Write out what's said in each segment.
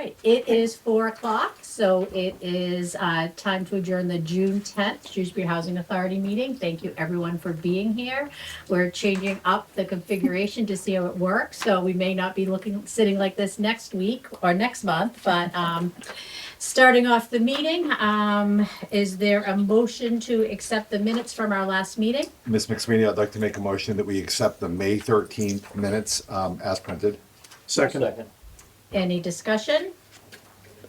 right, it is 4:00, so it is time to adjourn the June 10th Shrewsbury Housing Authority meeting. Thank you, everyone, for being here. We're changing up the configuration to see how it works, so we may not be sitting like this next week or next month, but starting off the meeting, is there a motion to accept the minutes from our last meeting? Ms. McSweeney, I'd like to make a motion that we accept the May 13th minutes as printed. Second. Any discussion?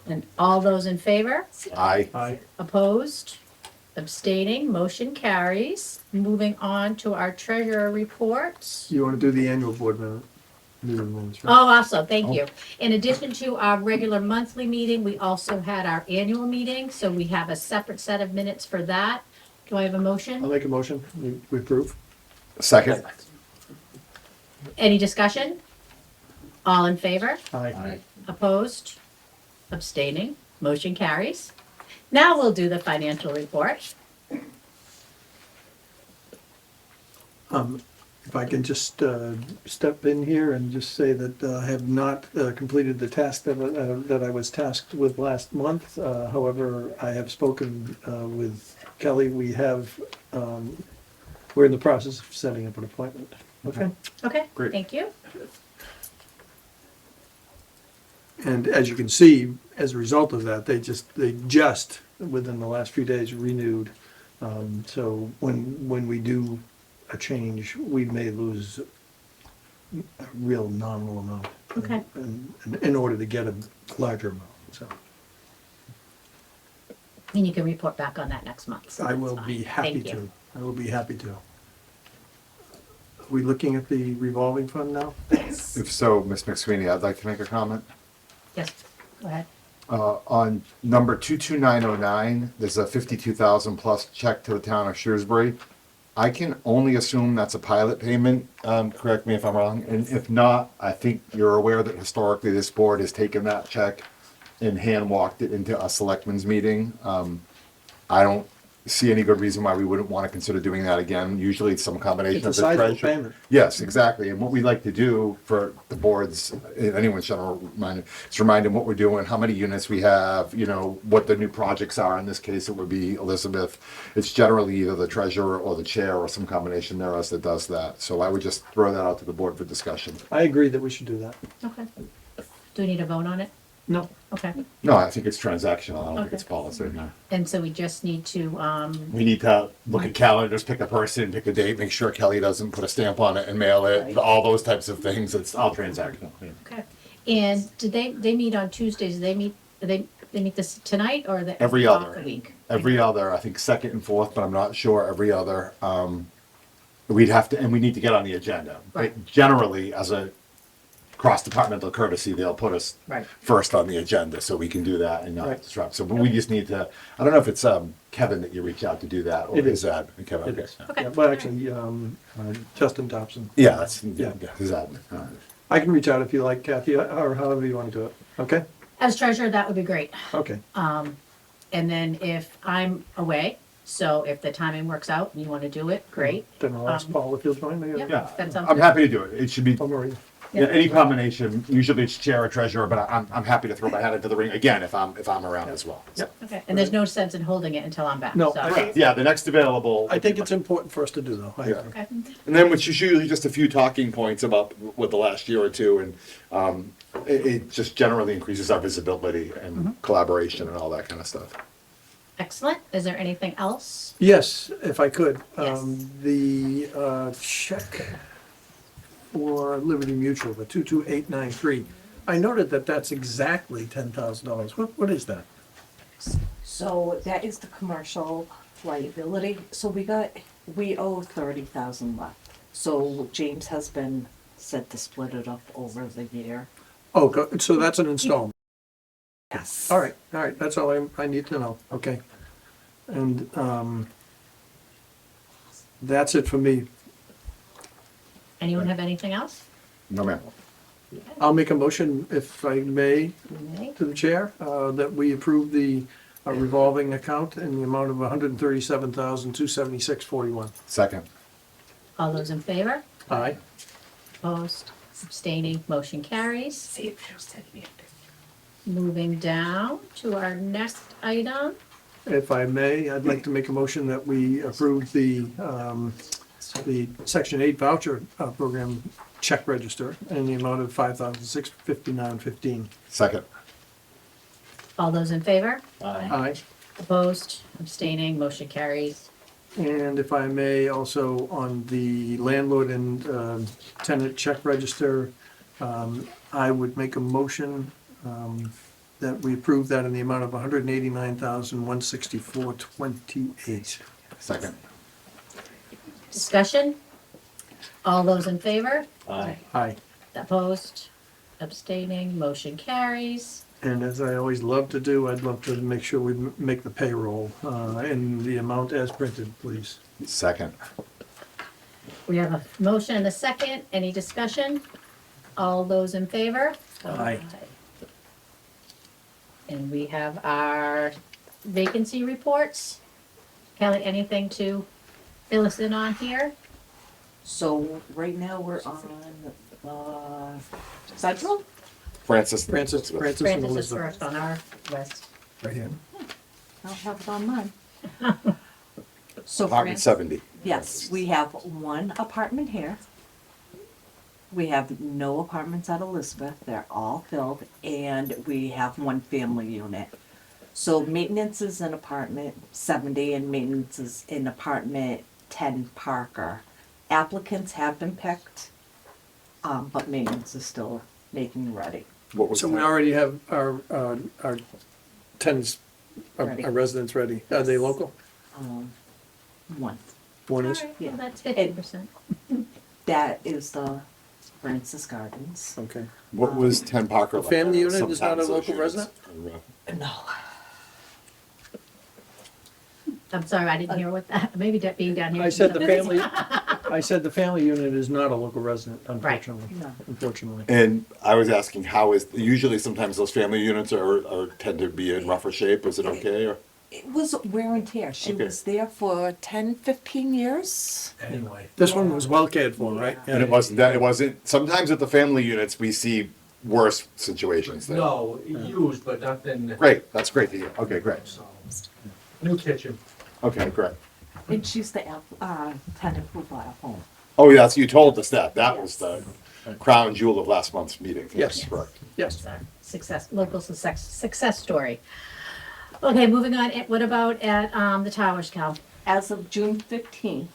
And all those in favor? Aye. Aye. Opposed? Abstaining? Motion carries. Moving on to our treasurer reports. You want to do the annual board meeting minutes, right? Oh, awesome, thank you. In addition to our regular monthly meeting, we also had our annual meeting, so we have a separate set of minutes for that. Do I have a I'll motion? make a motion, we approve. Second. Any discussion? All in favor? Aye. Opposed? Abstaining? Motion carries. Now we'll do the financial report. If I can just step in here and just say that I have not completed the task that I was tasked with last month. However, I have spoken with Kelly. We're in the process of setting up an appointment. Okay? Okay, Great. thank you. And as you can see, as a result of that, they just within the last few days renewed. So when we do a change, we may lose a real nominal amount. Okay. In order to get a larger amount, so And you can report back on that next month. so I that's will fine. be happy Thank you. to. I will be happy to. Are we looking at the revolving fund now? If so, Ms. McSweeney, I'd like to make a comment. Yes, go ahead. On number 22909, there's a 52,000 plus check to the town of Shrewsbury. I can only assume that's a pilot payment, correct me if I'm wrong, and if not, I think you're aware that historically this board has taken that check and hand walked it into a selectmen's meeting. I don't see any good reason why we wouldn't want to consider doing that again. Usually it's some combination It's of a the sizable treasurer. payment. Yes, exactly, and what we like to do for the boards, anyone's general reminder, is remind them what we're doing, how many units we have, what the new projects are. In this case, it would be Elizabeth. It's generally either the treasurer or the chair or some combination thereof that does that. So I would just throw that out to the board for discussion. I agree that we should do that. Okay. Do we need a vote on it? No. Okay. No, I think it's transactional, I don't think Okay. it's policy, no. And so we just need to, We need to look at calendars, pick a person, pick a date, make sure Kelly doesn't put a stamp on it and mail it, Right. all those types of things. It's all transactional. Yeah. okay. And did they meet on Tuesdays? Do they meet this tonight or the? Every off other. the week? Every other, I think second and fourth, but I'm not sure, every other. We'd have to, and we need to get on the agenda. Right. But generally, as a cross-departmental courtesy, they'll put us Right. first on the agenda, so we can do that and not Right. disrupt. So, but we just need to, I don't know if it's Kevin that you reach out to do that, or It is is. that Kevin? It Okay. is. Okay. Yeah, well, actually, Justin Thompson. Yeah, that's, Yeah. is that, I can reach out if you like, Kathy, or however you want to do it. Okay? As treasurer, that would be great. Okay. And then if I'm away, so if the timing works out and you want to do it, great. Then I'll ask Paul if he'll join me. Yep. yeah, That sounds I'm good. happy to do it. It should be, Oh, Maria. yeah, any combination, usually it's chair or treasurer, but I'm happy to throw my hat into the ring again if I'm around as well. So. Yep. Okay, and there's no sense in holding it until I'm back. No, so- I- Correct, yeah, the next available. I think it's important for us to do, though. I Yeah. agree. Okay, And then which is usually just a few talking points about what the last year or two, and it just generally increases our visibility and collaboration and all that kind of stuff. excellent. Is there anything else? Yes, if I could. Yes. The check for Liberty Mutual, the 22893, I noted that that's exactly $10,000. What is that? So that is the commercial liability. So we owe 30,000 left. So James has been said to split it up over the year. Oh, so that's an installment. Yes. All right, that's all I need to know. Okay. And that's it for me. Anyone have anything else? No, ma'am. I'll make a motion, if I may, You may. to the chair, that we approve the revolving account in the amount of $137,276.41. Second. All those in favor? Aye. Opposed? Abstaining? Motion carries. See if there's any. Moving down to our next item. If I may, I'd like to make a motion that we approve the Section 8 voucher program check register in the amount of $5,659.15. Second. All those in favor? Aye. Opposed? Abstaining? Motion carries. And if I may, also on the landlord and tenant check register, I would make a motion that we approve that in the amount of $189,164.28. Second. Discussion? All those in favor? Aye. Opposed? Abstaining? Motion carries. And as I always love to do, I'd love to make sure we make the payroll in the amount as printed, please. Second. We have a motion and a second. Any discussion? All those in favor? Aye. And we have our vacancy reports. Kelly, anything to fill us in on here? So right now we're on, Central? Francis. Francis and Francis is Elizabeth. first on our list. Right here. I don't have it on mine. So Apartment Francis, 70. yes, we have one apartment here. We have no apartments at Elizabeth, they're all filled, and we have one family unit. So maintenance is in apartment 70 and maintenance is in apartment 10 Parker. Applicants have been picked, but maintenance is still making ready. What was So we that? already have our tenants, Ready. our residents ready. Are they local? One. One is? All right, Yeah. well, that's 50%. That is the Francis Gardens. Okay. What was 10 Parker? The family unit is not a Sometimes local those resident? units- No. I'm sorry, I didn't hear what that, maybe that being down here. I said the family, I said the family unit is not a local resident, unfortunately. No. Unfortunately. And I was asking, how is, usually sometimes those family units are tend to be in rougher shape. Is it okay? Or? It was wear and tear. She Okay. was there for 10, 15 years. Anyway. This one was well cared for, right? And it wasn't that, it wasn't, sometimes at the family units, we see worse situations there. No, used, but nothing. Great, that's great to hear. Okay, great. So, new kitchen. Okay, great. And she's the tenant who bought a home. Oh, yeah, so you told us that. That was the crown jewel of last month's meeting. Yes. Correct. Yes. Local success story. Okay, moving on. What about at the towers, Cal? As of June 15th,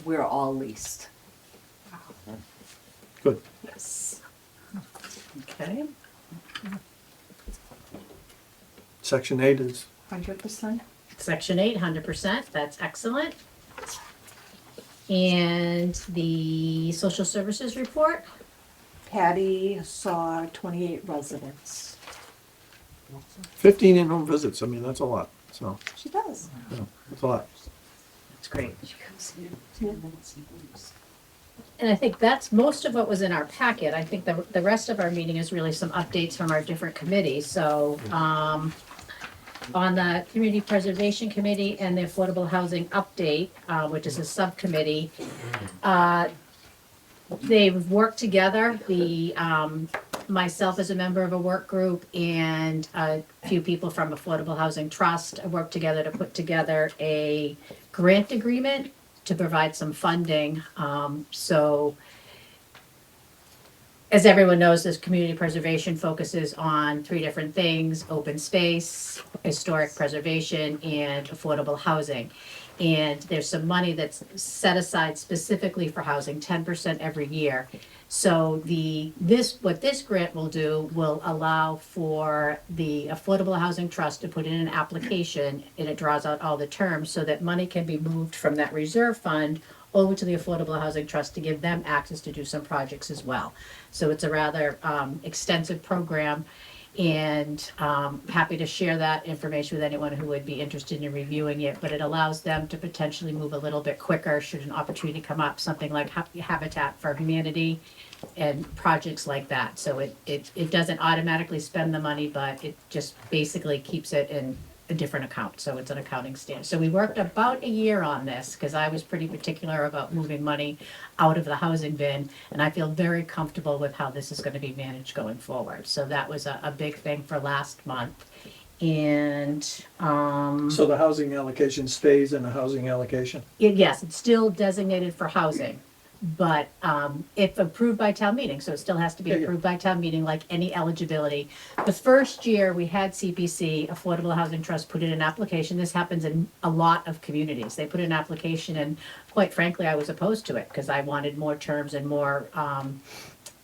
we're all leased. Good. Yes. Okay. Section 8 is 100%. Section 8, 100%. That's excellent. And the social services report? Patty saw 28 residents. 15 in-home visits. I mean, that's a lot. So, She does. yeah, that's a lot. That's great. And I think that's most of what was in our packet. I think the rest of our meeting is really some updates from our different committees. So, on the Community Preservation Committee and the Affordable Housing Update, which is a subcommittee, they've worked together, myself as a member of a work group and a few people from Affordable Housing Trust worked together to put together a grant agreement to provide some funding. So as everyone knows, this community preservation focuses on 3 different things: open space, historic preservation, and affordable housing. And there's some money that's set aside specifically for housing, 10% every year. So what this grant will do will allow for the Affordable Housing Trust to put in an application, and it draws out all the terms so that money can be moved from that reserve fund over to the Affordable Housing Trust to give them access to do some projects as well. So it's a rather extensive program, and happy to share that information with anyone who would be interested in reviewing it. But it allows them to potentially move a little bit quicker should an opportunity come up, something like Habitat for Humanity and projects like that. So it doesn't automatically spend the money, but it just basically keeps it in a different account, so it's an accounting standard. So we worked about a year on this, because I was pretty particular about moving money out of the housing bin, and I feel very comfortable with how this is gonna be managed going forward. So that was a big thing for last month. And, So the housing allocation stays in the housing allocation? yes, it's still designated for housing, but if approved by town meeting, so it still has to be Yeah, yeah. approved by town meeting, like any eligibility. The first year we had CPC, Affordable Housing Trust, put in an application. This happens in a lot of communities. They put in an application, and quite frankly, I was opposed to it because I wanted more terms and more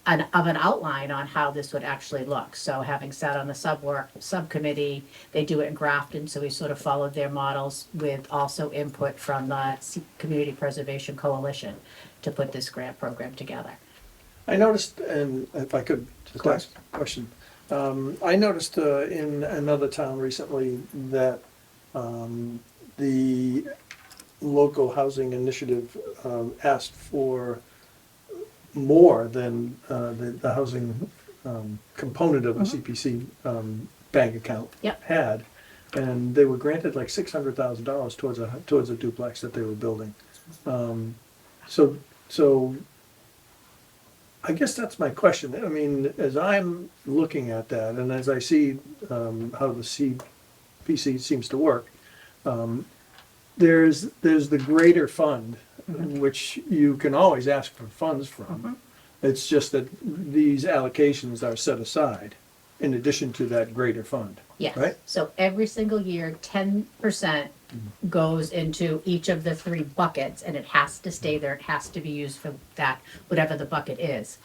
of an outline on how this would actually look. So having sat on the subcommittee, they do it in Grafton, so we sort of followed their models with also input from the Community Preservation Coalition to put this grant program together. I noticed, and if I could just ask a question, I noticed in another town recently that the local housing initiative asked for more than the housing component of a CPC bank account Yep. had. And they were granted like $600,000 towards a duplex that they were building. So I guess that's my question. I mean, as I'm looking at that, and as I see how the CPC seems to work, there's the greater fund, which you can always ask for funds from. It's just that these allocations are set aside in addition to that greater fund. Yes. Right? So every single year, 10% goes into each of the three buckets, and it has to stay there. It has to be used for that, whatever the bucket is.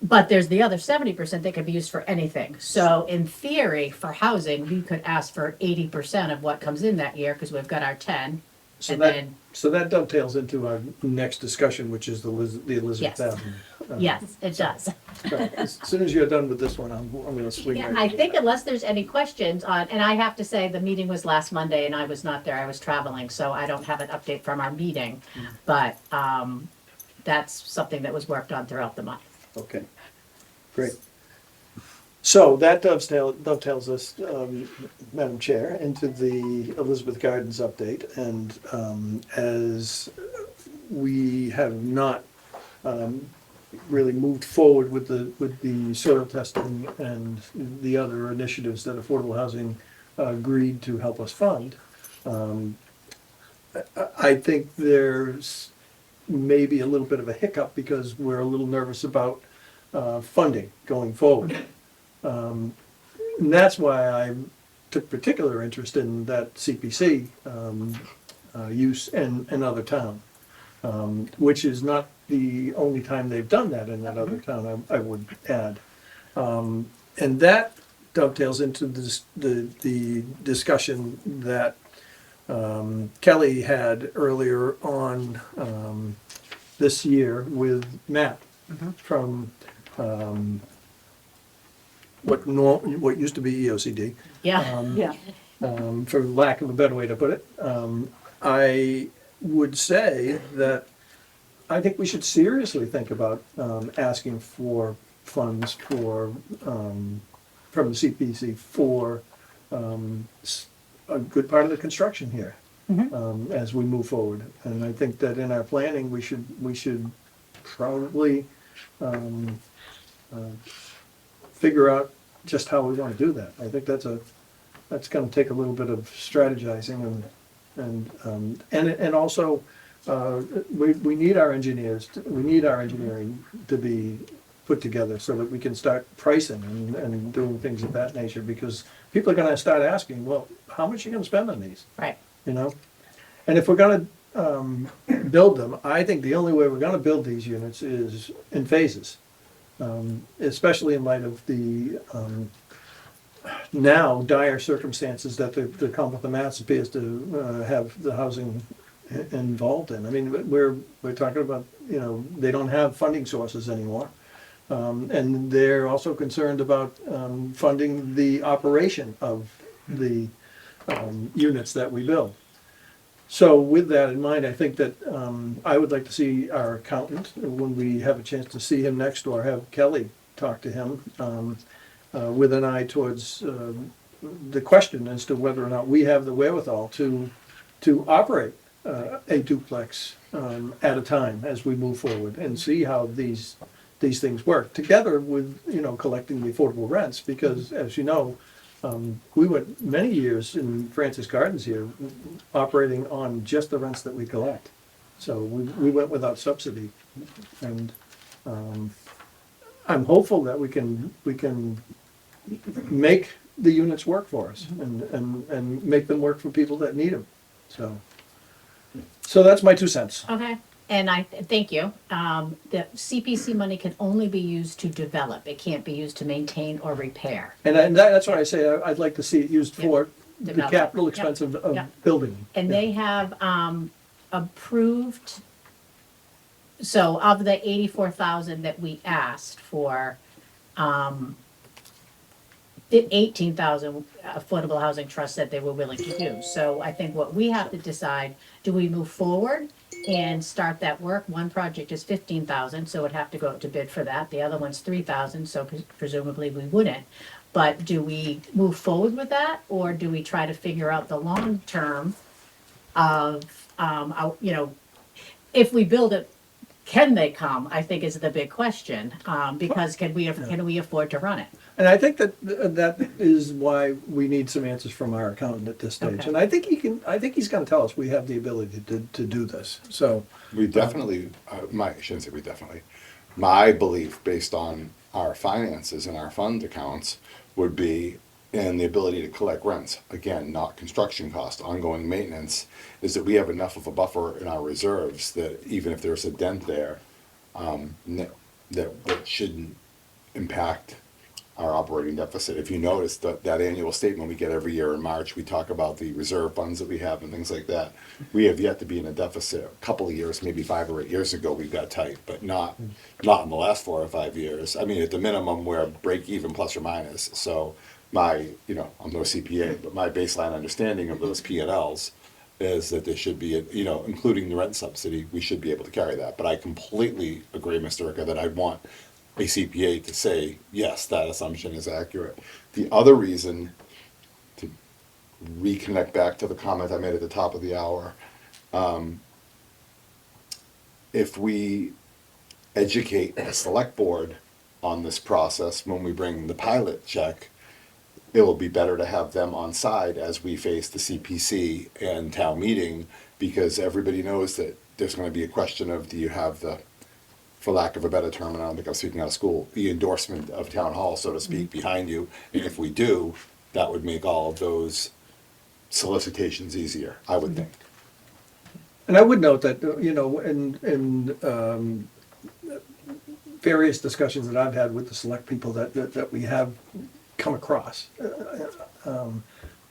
But there's the other 70% that can be used for anything. So in theory, for housing, we could ask for 80% of what comes in that year, because we've got our 10. So And that, then- so that dovetails into our next discussion, which is the Elizabeth Yes. Avenue. Yes, it does. Right. As soon as you're done with this one, I'm gonna swing Yeah, right. I think unless there's any questions on, and I have to say, the meeting was last Monday and I was not there, I was traveling, so I don't have an update from our meeting. But, that's something that was worked on throughout the month. Okay, great. So that dovetails us, Madam Chair, into the Elizabeth Gardens update. And as we have not really moved forward with the soil testing and the other initiatives that Affordable Housing agreed to help us fund, I think there's maybe a little bit of a hiccup because we're a little nervous about funding going forward. And that's why I took particular interest in that CPC use in other town, which is not the only time they've done that in that other town, I would add. And that dovetails into the discussion that Kelly had earlier on this year with Matt from what used to be EOCD, Yeah, Yeah, for lack of a better way to put it. I would say that I think we should seriously think about asking for funds from the CPC for a good part of the construction here as we move forward. And I think that in our planning, we should probably figure out just how we want to do that. I think that's going to take a little bit of strategizing and also we need our engineers. We need our engineering to be put together so that we can start pricing and doing things of that nature, because people are going to start asking, well, how much are you going to spend on these? right. You know, and if we're going to build them, I think the only way we're going to build these units is in phases, especially in light of the now dire circumstances that the Commonwealth of Mass appears to have the housing involved in. I mean, we're talking about, you know, they don't have funding sources anymore. And they're also concerned about funding the operation of the units that we build. So with that in mind, I think that I would like to see our accountant, when we have a chance to see him next, or have Kelly talk to him with an eye towards the question as to whether or not we have the wherewithal to operate a duplex at a time as we move forward and see how these things work, together with, collecting the affordable rents, because as you know, we went many years in Francis Gardens here operating on just the rents that we collect. So we went without subsidy, and I'm hopeful that we can make the units work for us and make them work for people that need them. So that's my 2 cents. Okay, and thank you. The CPC money can only be used to develop. It can't be used to maintain or repair. And that's why I say I'd like to see it used for the Develop. capital expense of Yep. building. And they have approved, so of the 84,000 that we asked for, the 18,000 Affordable Housing Trust said they were willing to do. So I think what we have to decide, do we move forward and start that work? One project is 15,000, so it'd have to go out to bid for that. The other one's 3,000, so presumably we wouldn't. But do we move forward with that, or do we try to figure out the long term of, if we build it, can they come? I think is the big question, because can we afford to run it? And I think that is why we need some answers from our accountant at this stage. Okay. And I think he's gonna tell us we have the ability to do this, so. We definitely, I shouldn't say we definitely, my belief based on our finances and our fund accounts would be in the ability to collect rents. Again, not construction cost, ongoing maintenance, is that we have enough of a buffer in our reserves that even if there's a dent there, that shouldn't impact our operating deficit. If you notice that annual statement we get every year in March, we talk about the reserve funds that we have and things like that. We have yet to be in a deficit. A couple of years, maybe 5 or 8 years ago, we got tight, but not in the last 4 or 5 years. I mean, at the minimum, we're break even plus or minus. So I'm no CPA, but my baseline understanding of those P&Ls is that there should be, including the rent subsidy, we should be able to carry that. But I completely agree, Mr. Ricca, that I want a CPA to say, yes, that assumption is accurate. The other reason, to reconnect back to the comment I made at the top of the hour, if we educate the select board on this process when we bring the pilot check, it will be better to have them on side as we face the CPC and town meeting, because everybody knows that there's going to be a question of, do you have the, for lack of a better term, and I don't think I'm speaking out of school, the endorsement of town hall, so to speak, behind you. And if we do, that would make all of those solicitations easier, I would think. And I would note that, in various discussions that I've had with the select people that we have come across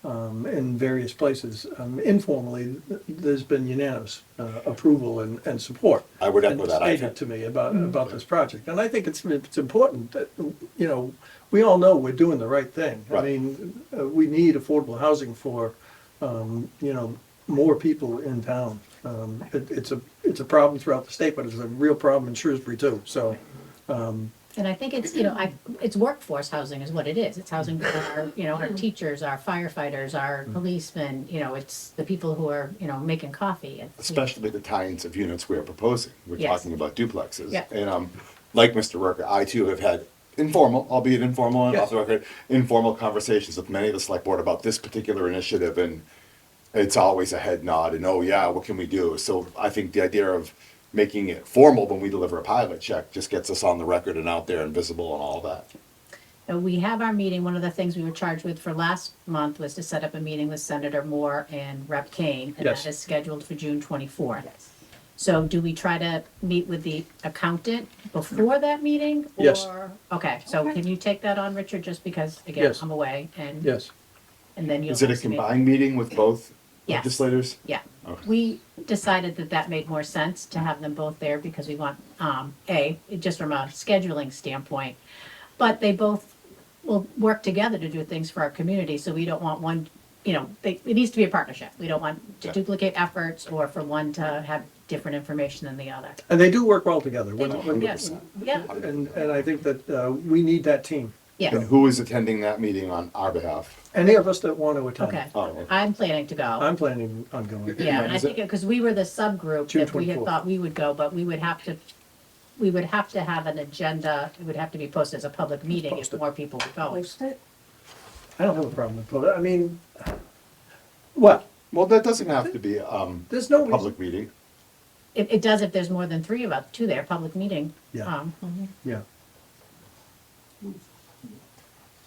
in various places, informally, there's been unanimous approval and support. I would echo that. Stated to me about this project, and I think it's important that, we all know we're doing the right thing. I Right. mean, we need affordable housing for, more people in town. It's a problem throughout the state, but it's a real problem in Shrewsbury too, so. And I think it's, it's workforce housing is what it is. It's housing for our teachers, our firefighters, our policemen, it's the people who are, making coffee. Especially the kinds of units we're proposing. We're Yes. talking about duplexes. Yeah. And like Mr. Worker, I too have had informal, albeit informal and Yes. off the record, informal conversations with many of the select board about this particular initiative, and it's always a head nod and, oh yeah, what can we do? So I think the idea of making it formal when we deliver a pilot check just gets us on the record and out there and visible and all that. We have our meeting. One of the things we were charged with for last month was to set up a meeting with Senator Moore and Rep. Kane, and Yes. that is scheduled for June 24th. So do we try to meet with the accountant before that meeting? Yes. Okay, so can you take that on, Richard, just because, again, Yes. I'm away, and Yes. then you'll. Is it a ask me. combined meeting with both Yes. legislators? Yeah, Okay. we decided that made more sense to have them both there because we want, just from a scheduling standpoint, but they both will work together to do things for our community, so we don't want one, it needs to be a partnership. We don't want to Yeah. duplicate efforts or for one to have different information than the other. And they do work well together. They do, When- yes, yeah, And I think that we need that team. Yes, And who is attending that meeting on our behalf? Any of us that want to attend. okay. Oh, okay. I'm planning to go. I'm planning on going. Yeah, and I Is it- think, because we were the subgroup June that we had 24th. thought we would go, but we would have to have an agenda, it would have to be posted as a public meeting if Posted. more people were going. Post it. I don't have a problem with it. I mean, what? Well, that doesn't have to be, There's no reason. public meeting. It does if there's more than three of us, two there, public meeting. Yeah. Yeah.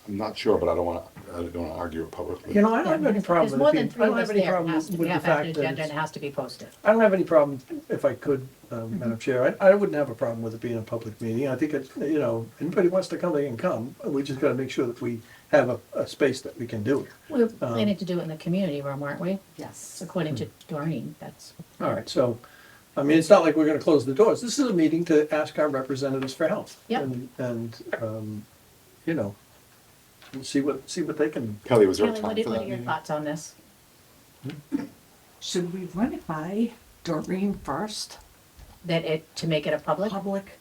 I'm not sure, but I don't wanna argue it publicly. You know, I don't have any problem There's with more it than being, three I of don't us have any there, it problem has to with the have an fact that agenda and it's, it has to be posted. I don't have any problem, if I could, Madam Chair, I wouldn't have a problem with it being a public meeting. I think it's, you know, anybody wants to come, they can come. We just gotta make sure that we have a space that we can do it. We were planning to do it in the community room, weren't we? Yes. According to Doreen, that's. All right, so, I mean, it's not like we're gonna close the doors. This is a meeting to ask our representatives for help. Yep. And, you know, we'll see what they can, Kelly, was there a Kelly, time for what that are your meeting? thoughts on this? Should we run it by Doreen first? To make it a public? Public?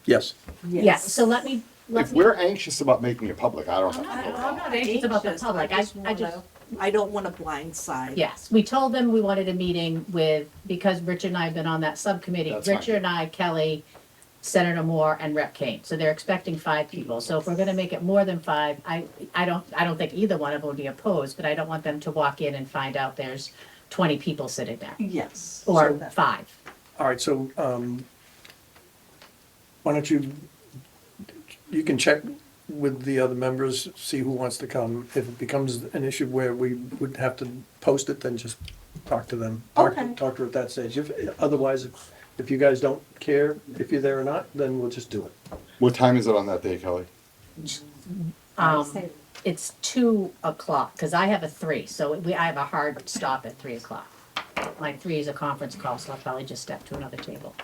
yes. Yeah, so let me. If we're anxious about making it public, I don't have I'm to. not anxious about the public. I just. I don't want to blindside. Yes, we told them we wanted a meeting with, because Richard and I have been on that subcommittee, That's fine. Richard and I, Kelly, Senator Moore, and Rep. Kane. So they're expecting 5 people. So if we're gonna make it more than 5, I don't think either one of them would be opposed, but I don't want them to walk in and find out there's 20 people sitting there, Yes. or So that- 5. All right, so, why don't you can check with the other members, see who wants to come. If it becomes an issue where we would have to post it, then just talk to them. Okay. Talk to her at that stage. Otherwise, if you guys don't care if you're there or not, then we'll just do it. What time is it on that day, Kelly? It's 2 o'clock, because I have a 3, so I have a hard stop at 3 o'clock. My 3 is a conference call, so I'll probably just step to another table.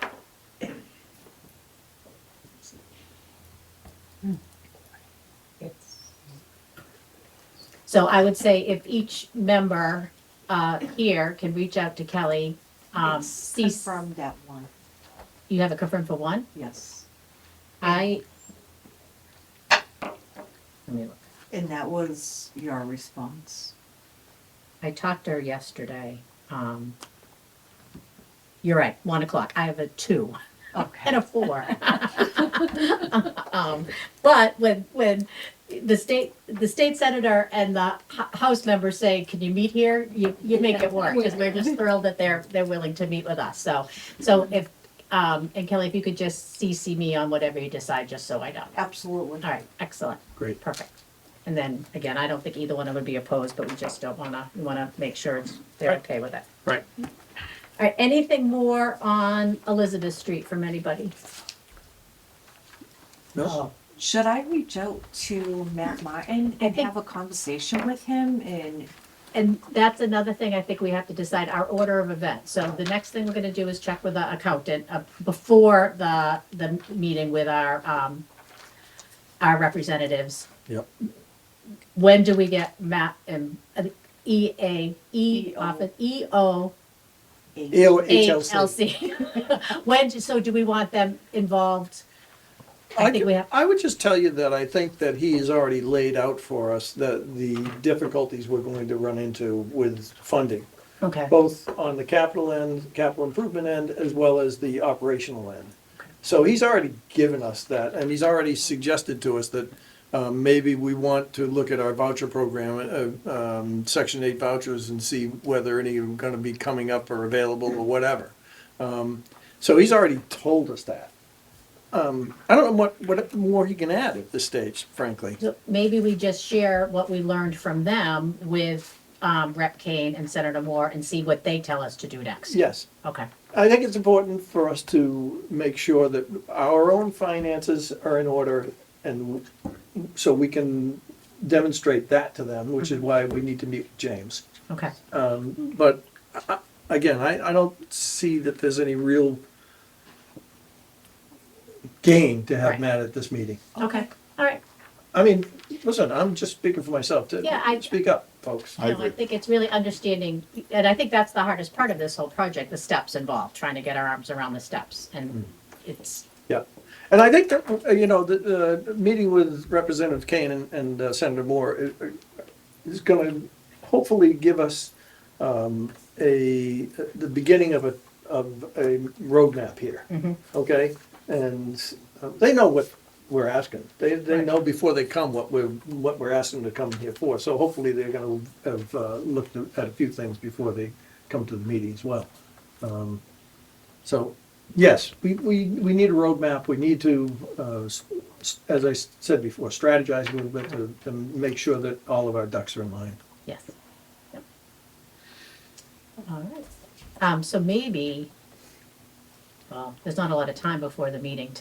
So I would say if each member here can reach out to Kelly, It's see, confirmed that one, you have it confirmed for 1? yes. Let me look. And that was your response. I talked to her yesterday. You're right, 1 o'clock. I have a 2 and a 4. But when the state senator and the House members say, "Can you meet here?" You make it work, because we're just thrilled that they're willing to meet with us. So if and Kelly, if you could just CC me on whatever you decide, just so I know. Absolutely. All right, excellent. Great. Perfect. And then, again, I don't think either one of them would be opposed, but we just don't we wanna make sure they're Right. okay with it. Right. All right, anything more on Elizabeth Street from anybody? No? Should I reach out to Matt Martin and think- have a conversation with him and, And that's another thing I think we have to decide, our order of events. So the next thing we're gonna do is check with the accountant before the meeting with our representatives. Yep. When do we get Matt and office, EO, HLC. HLC? So do we want them involved? I think we have, I would just tell you that I think that he has already laid out for us the difficulties we're going to run into with funding, okay, both on the capital end, capital improvement end, as well as the operational end. So he's already given us that, and he's already suggested to us that maybe we want to look at our voucher program, Section 8 vouchers, and see whether any are going to be coming up or available or whatever. So he's already told us that. I don't know what more he can add at this stage, frankly. so maybe we just share what we learned from them with Rep. Kane and Senator Moore and see what they tell us to do next. Yes. Okay, I think it's important for us to make sure that our own finances are in order, and so we can demonstrate that to them, which is why we need to meet with James. okay. But again, I don't see that there's any real gain to have Right. Matt at this meeting. Okay, all right. I mean, listen, I'm just speaking for myself, too. Yeah, Speak up, folks. I No, agree. I think it's really understanding, and I think that's the hardest part of this whole project, the steps involved, trying to get our arms around the steps. And it's, Yeah, And I think that, you know, the meeting with Representative Kane and Senator Moore is gonna hopefully give us the beginning of a roadmap here, okay? And they know what we're asking. They know before they come what we're asking them to come here for. So hopefully they're gonna have looked at a few things before they come to the meeting as well. So, yes, we need a roadmap. We need to, as I said before, strategize a little bit to make sure that all of our ducks are in line. Yes. Yep. All right. So maybe, well, there's not a lot of time before the meeting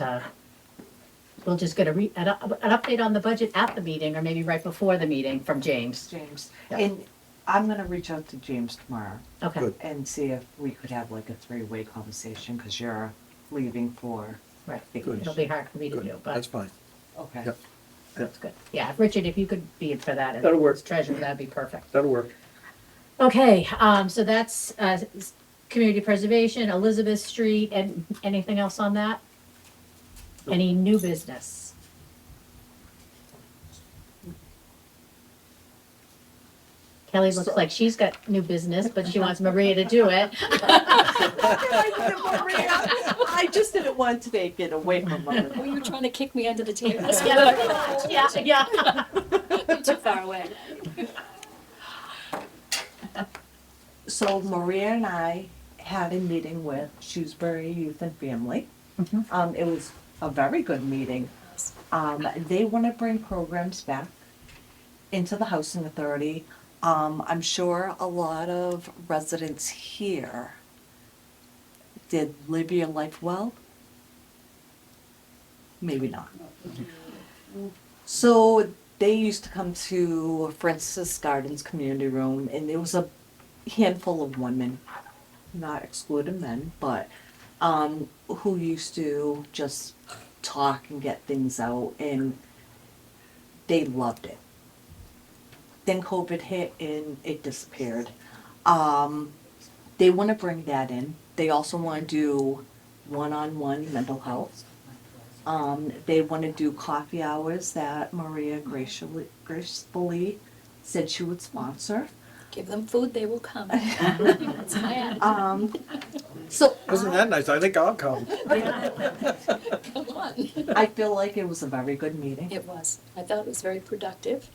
we'll just get an update on the budget at the meeting, or maybe right before the meeting from James. James, Yeah. and I'm gonna reach out to James tomorrow Okay. Good. and see if we could have like a three-way conversation, cause you're leaving for Right. vacation. It'll be hard for me to Good, do, but that's fine. Okay. Yep. that's good. Yeah, Richard, if you could be in for that That'll work. as treasurer, that'd be perfect. That'll work. Okay, so that's community preservation, Elizabeth Street, and anything else on that? Any new business? Kelly looks like she's got new business, but she wants Maria to do it. I just didn't want to take it away from her. Were you trying to kick me under the table? Yeah. You're too far away. So Maria and I had a meeting with Shrewsbury Youth and Family. It was a very good meeting. They want to bring programs back into the housing authority. I'm sure a lot of residents here did Live Your Life Well. Maybe not. So they used to come to Francis Gardens Community Room, and there was a handful of women, not excluding men, but who used to just talk and get things out, and they loved it. Then COVID hit and it disappeared. They want to bring that in. They also want to do one-on-one mental health. They want to do coffee hours that Maria gracefully said she would sponsor. Give them food, they will come. That's my attitude. So Isn't that nice? I think I'll come. Come on. I feel like it was a very good meeting. It was. I thought it was very productive.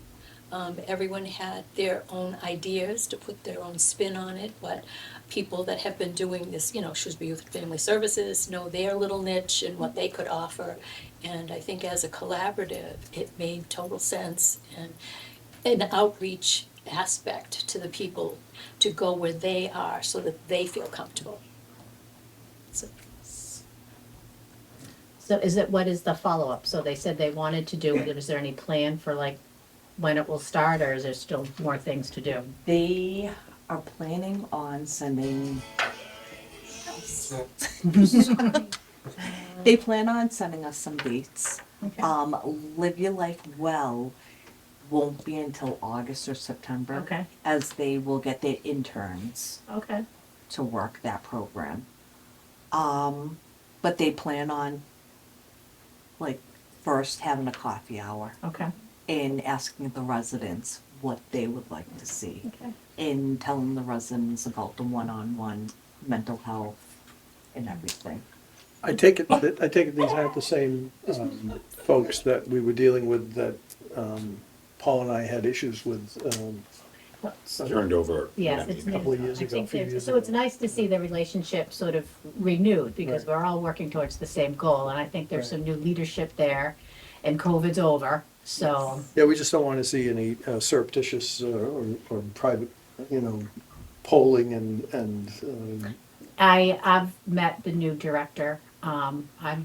Everyone had their own ideas to put their own spin on it, what people that have been doing this, you know, Shrewsbury Youth and Family Services know their little niche and what they could offer. And I think as a collaborative, it made total sense, and an outreach aspect to the people to go where they are so that they feel comfortable. So, So what is the follow-up? So they said they wanted to do it. Is there any plan for like when it will start, or is there still more things to do? They are planning on sending. They plan on sending us some dates. Okay. Live Your Life Well won't be until August or September. Okay. As they will get their interns Okay. to work that program. But they plan on, like, first having a coffee hour Okay. and asking the residents what they would like to see. Okay. And telling the residents about the one-on-one mental health and everything. I take it these aren't the same folks that we were dealing with that Paul and I had issues with. Turned over. Yes, it's A couple of years I ago, think a few there's- years so it's nice to see the relationship sort of renewed, because Right. we're all working towards the same goal, and I think there's Right. some new leadership there, and COVID's over, so, Yeah, we just don't want to see any surreptitious or private, you know, polling and I've met the new director, I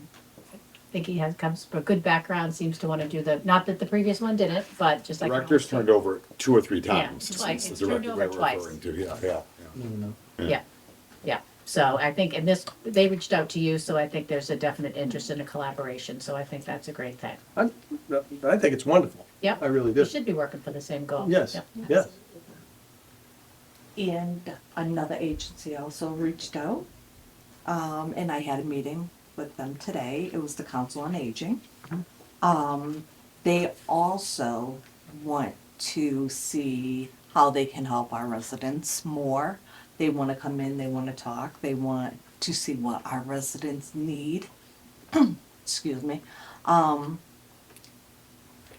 think he comes from a good background, seems to want to do not that the previous one didn't, but just like. Director's turned over 2 or 3 Yeah, times twice. since It's the turned director over we're twice. referring to, yeah. So I think they reached out to you, so I think there's a definite interest in a collaboration, so I think that's a great thing. I think it's wonderful. Yep. I really We do. should be working for the same goal. Yes, Yep. yes. And another agency also reached out, and I had a meeting with them today. It was the Council on Aging. They also want to see how they can help our residents more. They want to come in, they want to talk, they want to see what our residents need. Excuse me.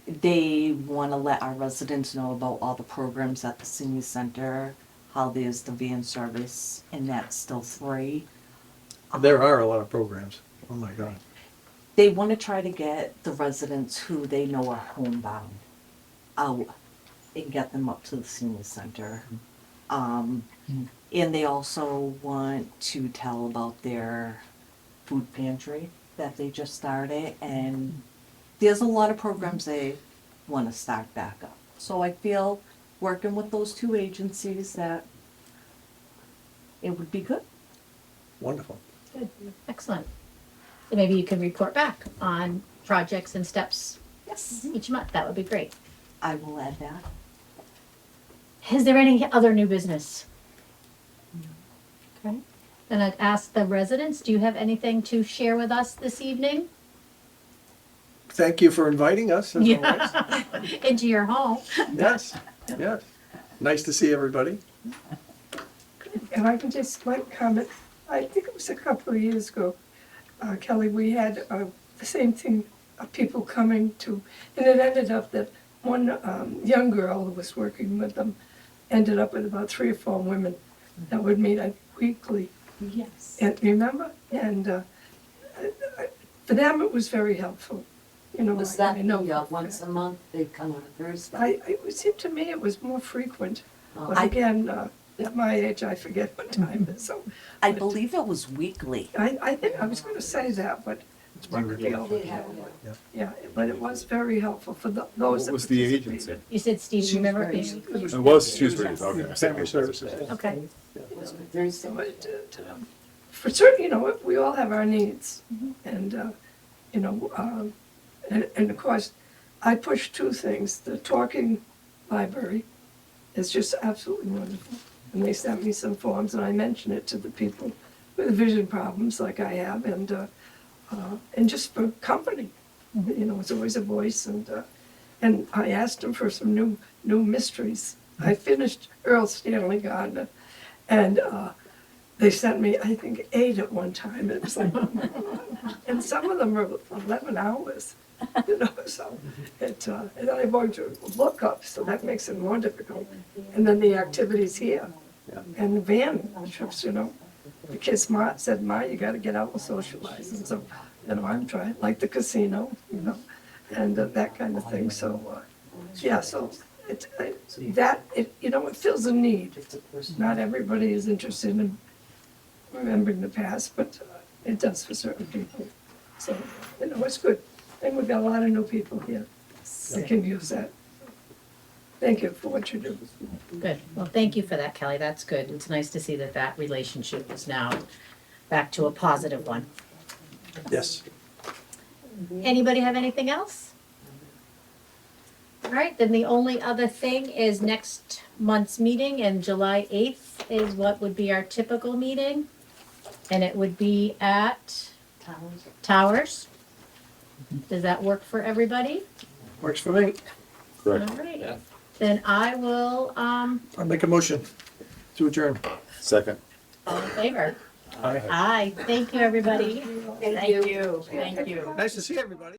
They want to let our residents know about all the programs at the senior center, how there's the van service, and that's still free. There are a lot of programs. Oh, my God. They want to try to get the residents who they know are homebound out and get them up to the senior center. And they also want to tell about their food pantry that they just started, and there's a lot of programs they want to start back up. So I feel, working with those two agencies, that it would be good. Wonderful. Good, excellent. So maybe you can report back on projects and steps Yes. each month, that would be great. I will add that. Is there any other new business? Okay, then I'd ask the residents, do you have anything to share with us this evening? Thank you for inviting us, as always. Yeah, into your home. Yes, yes. Nice to see everybody. If I can just one comment, I think it was a couple of years ago, Kelly, we had the same thing, people coming to, and it ended up that one young girl who was working with them ended up with about 3 or 4 women that would meet weekly. Yes. And remember? And for them, it was very helpful. You know, Was I that know once a month, they'd come on a Thursday? it seemed to me it was more frequent. Oh. But again, at my age, I forget what time it is, so. I believe it was weekly. I think, I was gonna say that, but. It's my report. Yeah, but it was very helpful for those What that was the participated. agency? You said Steve, you remember? It was Shrewsbury, okay. Family Services. Okay, It was on Thursday. But, for certain, you know, we all have our needs, and, you know, and of course, I push 2 things. The talking library is just absolutely wonderful. And they sent me some forms, and I mentioned it to the people with vision problems like I have, and just for company. You know, it's always a voice, and I asked them for some new mysteries. I finished Earl Stanley Gardner, and they sent me, I think, 8 at one time. It was like, and some of them were 11 hours, you know, so and then I'm going to look up, so that makes it more difficult. And then the activities here, and the van trips, you know. The kids said, Ma, you gotta get out and socialize, and so, you know, I'm trying, like the casino, you know, and that kind of thing, so, yeah, so you know, it fills a need. Not everybody is interested in remembering the past, but it does for certain people. So, you know, it's good. And we've got a lot of new people here that can use that. Thank you for what you do. good. Well, thank you for that, Kelly. That's good. It's nice to see that that relationship is now back to a positive one. Yes. Anybody have anything else? All right, then the only other thing is next month's meeting, and July 8th is what would be our typical meeting. And it would be at Towers. Does that work for everybody? Works for me. All Correct. right. Then I will, I'll make a motion to adjourn. Second. all in favor? Aye. Aye. Thank you, everybody. Thank you. Thank you. Nice to see everybody.